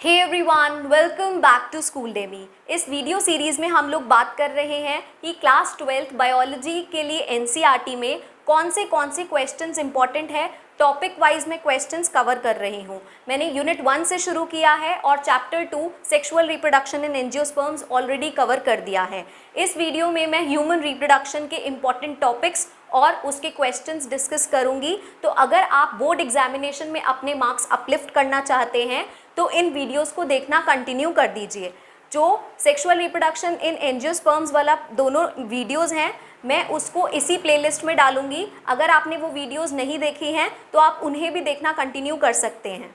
Hey everyone, welcome back to Schooldemy. इस video series में हम लोग बात कर रहे हैं कि क्लास 12th बायोलॉजी के लिए एनसीईआरटी में कौन से क्वेश्चंस इंपॉर्टेंट है। टॉपिक वाइज में क्वेश्चंस कवर कर रही हूँ। मैंने यूनिट 1 से शुरू किया है और chapter 2 sexual reproduction in angiosperms already cover कर दिया है। इस वीडियो में मैं ह्यूमन रिप्रोडक्शन के इंपॉर्टेंट टॉपिक्स और उसके क्वेश्चंस डिस्कस करूंगी। तो अगर आप बोर्ड एग्जामिनेशन में अपने मार्क्स अपलिफ्ट करना चाहते हैं तो इन वीडियोस को देखना कंटिन्यू कर दीजिए। जो सेक्सुअल रिप्रोडक्शन इन एंजियोस्पर्म्स वाला दोनों वीडियोस हैं, मैं उसको इसी प्लेलिस्ट में डालूंगी। अगर आपने वो वीडियोस नहीं देखी हैं तो आप उन्हें भी देखना कंटिन्यू कर सकते हैं।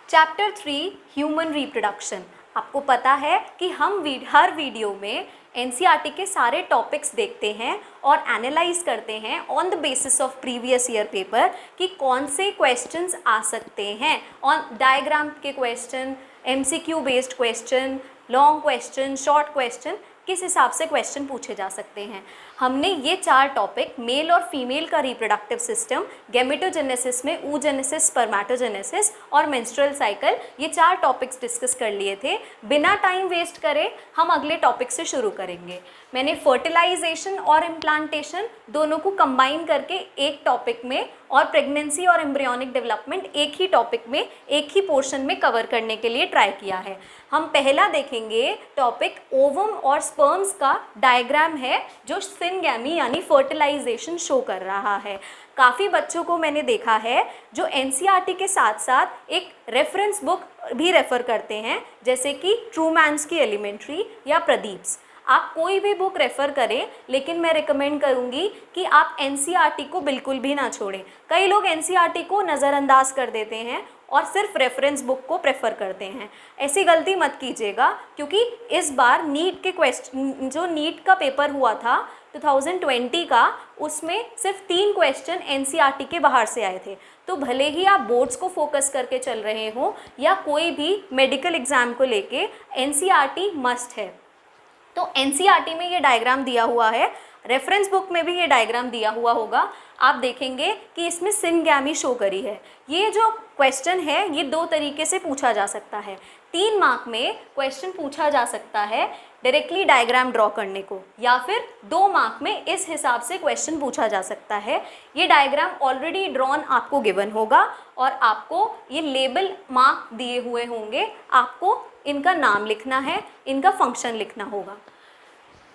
Chapter 3 human reproduction. आपको पता है कि हम हर वीडियो में एनसीईआरटी के सारे टॉपिक्स देखते हैं और एनालाइज करते हैं on the basis of previous year paper कि कौन से क्वेश्चंस आ सकते हैं। ऑन डायग्राम के question, MCQ based question, long question, short question, किस हिसाब से क्वेश्चन पूछे जा सकते हैं। हमने ये 4 टॉपिक, मेल और फीमेल का रिप्रोडक्टिव सिस्टम, गैमेटोजेनेसिस में oogenesis, स्पर्मेटोजेनेसिस और मेंस्ट्रुअल साइकिल, ये 4 टॉपिक्स डिस्कस कर लिए थे। बिना टाइम वेस्ट करे हम अगले टॉपिक से शुरू करेंगे। मैंने फर्टिलाइजेशन और इम्प्लांटेशन दोनों को कंबाइन करके एक टॉपिक में और प्रेगनेंसी और एम्ब्रियोनिक डेवलपमेंट एक ही टॉपिक में, एक ही पोर्शन में कवर करने के लिए ट्राई किया है। हम पहला देखेंगे टॉपिक ओवम और स्पर्म्स का डायग्राम है जो सिनगैमी यानी फर्टिलाइजेशन शो कर रहा है। काफ़ी बच्चों को मैंने देखा है जो एनसीईआरटी के साथ साथ एक रेफरेंस बुक भी रेफ़र करते हैं, जैसे कि ट्रूमैन्स की एलिमेंट्री या प्रदीप्स। आप कोई भी बुक रेफ़र करें, लेकिन मैं रिकमेंड करूंगी कि आप एनसीईआरटी को बिल्कुल भी ना छोड़ें। कई लोग एनसीईआरटी को नज़रअंदाज कर देते हैं और सिर्फ रेफरेंस बुक को प्रेफर करते हैं। ऐसी गलती मत कीजिएगा, क्योंकि इस बार नीट के क्वेश्चन, जो नीट का पेपर हुआ था 2020 का, उसमें सिर्फ 3 क्वेश्चन एनसीईआरटी के बाहर से आए थे। तो भले ही आप बोर्ड्स को फोकस करके चल रहे हो या कोई भी मेडिकल एग्ज़ाम को लेके, एनसीईआरटी मस्ट है। तो एनसीईआरटी में ये डायग्राम दिया हुआ है, रेफरेंस बुक में भी ये डायग्राम दिया हुआ होगा। आप देखेंगे कि इसमें सिनगैमी शो करी है। ये जो क्वेश्चन है ये 2 तरीके से पूछा जा सकता है। 3 मार्क में क्वेश्चन पूछा जा सकता है डायरेक्टली डायग्राम ड्रॉ करने को, या फिर 2 मार्क में इस हिसाब से क्वेश्चन पूछा जा सकता है। ये डायग्राम ऑलरेडी ड्रॉन आपको गिवन होगा और आपको ये लेबल मार्क दिए हुए होंगे। आपको इनका नाम लिखना है, इनका फंक्शन लिखना होगा।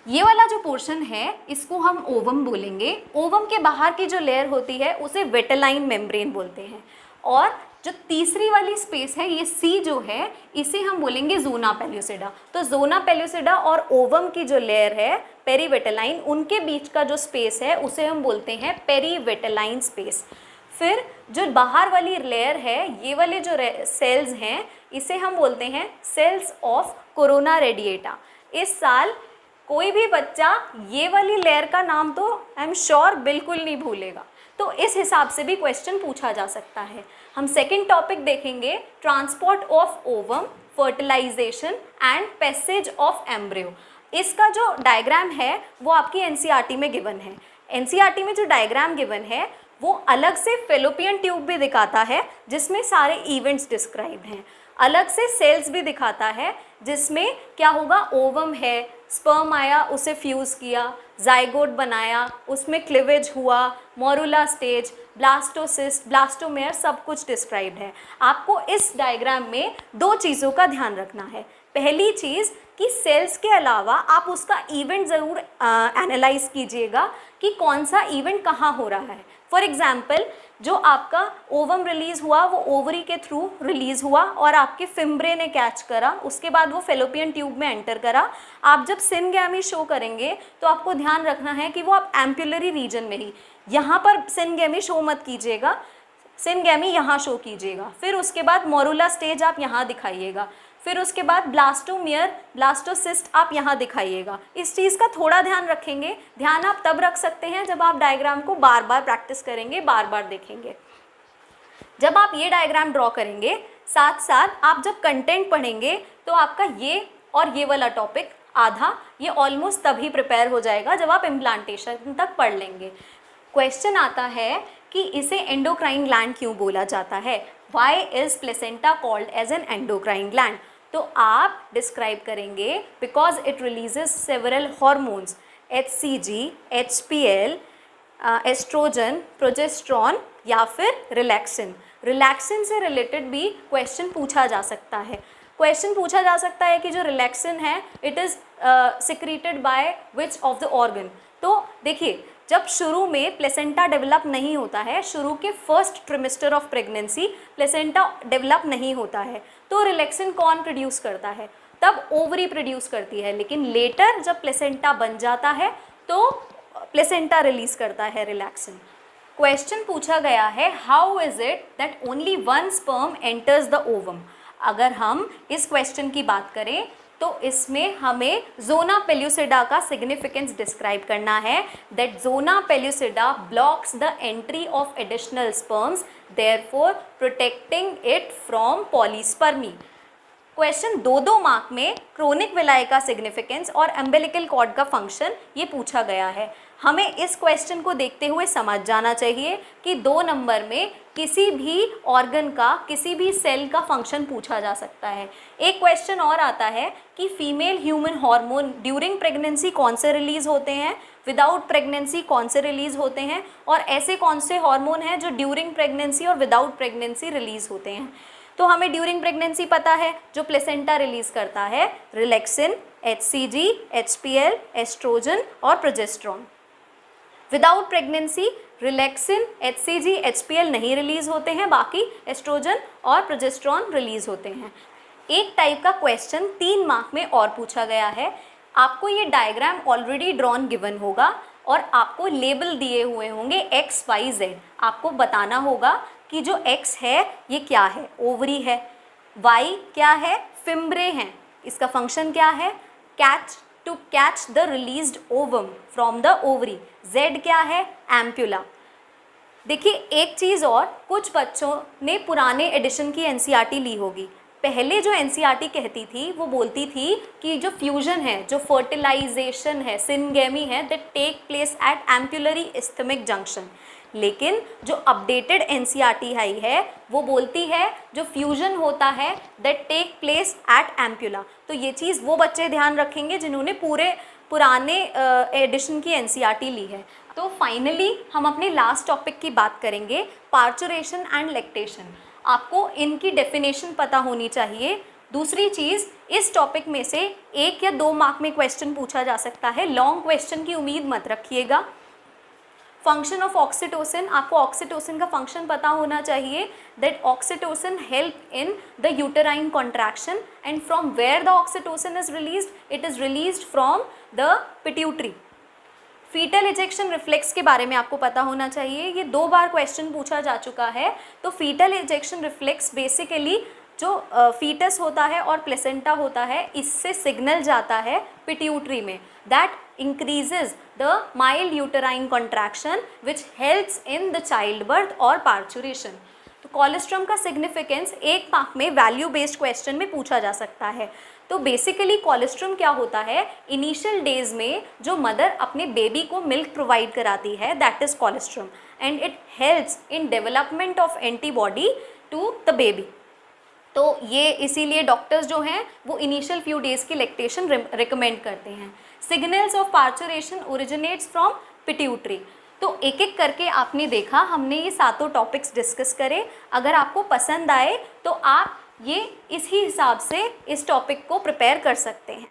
ये वाला जो पोर्शन है इसको हम ओवम बोलेंगे। ओवम के बाहर की जो लेयर होती है उसे विटेलाइन मेम्ब्रेन बोलते हैं। और जो तीसरी वाली स्पेस है, ये सी जो है, इसे हम बोलेंगे ज़ोना पेल्यूसिडा। तो ज़ोना पेल्यूसिडा और ओवम की जो लेयर है पेरीविटेलाइन, उनके बीच का जो स्पेस है उसे हम बोलते हैं पेरीविटेलाइन स्पेस। फिर जो बाहर वाली लेयर है, ये वाले जो सेल्स हैं, इसे हम बोलते हैं सेल्स ऑफ कोरोना रेडिएटा। इस साल कोई भी बच्चा ये वाली लेयर का नाम तो आई एम श्योर बिल्कुल नहीं भूलेगा। तो इस हिसाब से भी क्वेश्चन पूछा जा सकता है। हम सेकंड टॉपिक देखेंगे, transport of ovum, fertilisation and passage of embryo. इसका जो डायग्राम है वो आपकी एनसीईआरटी में गिवन है। एनसीईआरटी में जो डायग्राम गिवन है वो अलग से फेलोपियन ट्यूब भी दिखाता है जिसमें सारे इवेंट्स डिस्क्राइब हैं। अलग से सेल्स भी दिखाता है जिसमें क्या होगा, ओवम है, स्पर्म आया, उसे फ्यूज़ किया, जाइगोट बनाया, उसमें क्लिवेज हुआ, मोरुला स्टेज, ब्लास्टोसिस्ट, ब्लास्टोमेयर, सब कुछ डिस्क्राइब्ड है। आपको इस डायग्राम में 2 चीज़ों का ध्यान रखना है। पहली चीज़ कि सेल्स के अलावा आप उसका इवेंट ज़रूर एनालाइज कीजिएगा कि कौन सा इवेंट कहाँ हो रहा है। फॉर एग्ज़ाम्पल, जो आपका ओवम रिलीज़ हुआ वो ओवरी के थ्रू रिलीज़ हुआ और आपके फिम्ब्रे ने कैच करा, उसके बाद वो फेलोपियन ट्यूब में एंटर करा। आप जब सिनगैमी शो करेंगे तो आपको ध्यान रखना है कि वो आप एम्पुलरी रीजन में ही, यहाँ पर सिनगैमी शो मत कीजिएगा, सिनगैमी यहाँ शो कीजिएगा। फिर उसके बाद मोरुला स्टेज आप यहाँ दिखाइएगा, फिर उसके बाद ब्लास्टोमियर, ब्लास्टोसिस्ट आप यहाँ दिखाइएगा। इस चीज़ का थोड़ा ध्यान रखेंगे। ध्यान आप तब रख सकते हैं जब आप डायग्राम को बार बार प्रैक्टिस करेंगे, बार बार देखेंगे। जब आप ये डायग्राम ड्रॉ करेंगे, साथ साथ आप जब कंटेंट पढ़ेंगे तो आपका ये और ये वाला टॉपिक आधा, ये ऑलमोस्ट तभी प्रिपेयर हो जाएगा जब आप इम्प्लांटेशन तक पढ़ लेंगे। क्वेश्चन आता है कि इसे एंडोक्राइन ग्लैंड क्यों बोला जाता है। Why is placenta called as an endocrine gland? तो आप डिस्क्राइब करेंगे because it releases several hormones, HCG, HPL, oestrogen, progesterone या फिर रिलैक्सिन। रिलैक्सिन से रिलेटेड भी क्वेश्चन पूछा जा सकता है। क्वेश्चन पूछा जा सकता है कि जो रिलैक्सिन है it is secreted by which of the organ. तो देखिए, जब शुरू में प्लेसेंटा डेवलप नहीं होता है, शुरू के first trimester of pregnancy placenta develop नहीं होता है, तो रिलैक्सिन कौन प्रोड्यूस करता है? तब ओवरी प्रोड्यूस करती है। लेकिन लेटर जब प्लेसेंटा बन जाता है तो प्लेसेंटा रिलीज करता है रिलैक्सिन। क्वेश्चन पूछा गया है, how is it that only one sperm enters the ovum? अगर हम इस क्वेश्चन की बात करें तो इसमें हमें ज़ोना पेल्यूसिडा का सिग्निफिकेंस डिस्क्राइब करना है, that zona pellucida blocks the entry of additional sperms, therefore protecting it from polyspermy. Question 2 mark में क्रोनिक विलाई का सिग्निफिकेंस और अम्बिलिकल कॉर्ड का फंक्शन ये पूछा गया है। हमें इस क्वेश्चन को देखते हुए समझ जाना चाहिए कि 2 नंबर में किसी भी ऑर्गन का, किसी भी सेल का फंक्शन पूछा जा सकता है। एक क्वेश्चन और आता है कि female human hormone during pregnancy कौन से रिलीज होते हैं, विदाउट प्रेगनेंसी कौन से रिलीज होते हैं, और ऐसे कौन से हार्मोन हैं जो ड्यूरिंग प्रेगनेंसी और विदाउट प्रेगनेंसी रिलीज होते हैं। तो हमें ड्यूरिंग प्रेगनेंसी पता है, जो प्लेसेंटा रिलीज करता है रिलैक्सिन, HCG, HPL, एस्ट्रोजन और progesterone. Without pregnancy relaxin, HCG, HPL नहीं रिलीज होते हैं, बाकी एस्ट्रोजन और प्रोजेस्ट्रॉन रिलीज होते हैं। एक टाइप का क्वेश्चन 3 मार्क में और पूछा गया है। आपको ये डायग्राम ऑलरेडी ड्रॉन गिवन होगा और आपको लेबल दिए हुए होंगे X, Y, Z। आपको बताना होगा कि जो X है ये क्या है, ओवरी है, Y क्या है, फिम्ब्रे हैं, इसका फंक्शन क्या है, to catch the released ovum from the ovary, Z क्या है, एम्प्यूला। देखिए एक चीज़ और, कुछ बच्चों ने पुराने एडिशन की NCERT ली होगी। पहले जो NCERT कहती थी वो बोलती थी कि जो फ्यूजन है, जो फर्टिलाइजेशन है, सिनगेमी है, that take place at ampullary isthmic junction. लेकिन जो अपडेटेड NCERT आई है वो बोलती है जो फ्यूजन होता है that take place at ampulla. तो ये चीज़ वो बच्चे ध्यान रखेंगे जिन्होंने पुराने एडिशन की NCERT ली है। तो फाइनली हम अपने लास्ट टॉपिक की बात करेंगे, पार्चुरेशन एंड लैक्टेशन। आपको इनकी डेफिनेशन पता होनी चाहिए। दूसरी चीज़, इस टॉपिक में से 1 या 2 मार्क में क्वेश्चन पूछा जा सकता है, लॉन्ग क्वेश्चन की उम्मीद मत रखिएगा। फंक्शन ऑफ ऑक्सीटोसिन, आपको ऑक्सीटोसिन का फंक्शन पता होना चाहिए, that oxytocin help in the uterine contraction and from where the oxytocin is released, it is released from the pituitary. Foetal ejection reflex के बारे में आपको पता होना चाहिए, ये 2 बार क्वेश्चन पूछा जा चुका है। तो फीटल इजेक्शन रिफ्लेक्स बेसिकली जो फीटस होता है और प्लेसेंटा होता है, इससे सिग्नल जाता है पिट्यूटरी में, that increases the mild uterine contraction which helps in the childbirth और parturition। तो कोलेस्ट्रम का सिग्निफिकेंस 1 मार्क में वैल्यू बेस्ड क्वेश्चन में पूछा जा सकता है। तो बेसिकली कोलेस्ट्रम क्या होता है, इनिशियल डेज में जो मदर अपने बेबी को मिल्क प्रोवाइड कराती है, that is colostrum, and it helps in development of antibody to the baby. तो ये इसीलिए डॉक्टर्स जो हैं वो इनिशियल फ्यू डेज की लैक्टेशन रिकमेंड करते हैं। Signals of parturition originates from pituitary. तो एक एक करके आपने देखा, हमने ये 7 टॉपिक्स डिस्कस करे। अगर आपको पसंद आए तो आप ये इसी हिसाब से इस टॉपिक को प्रिपेयर कर सकते हैं।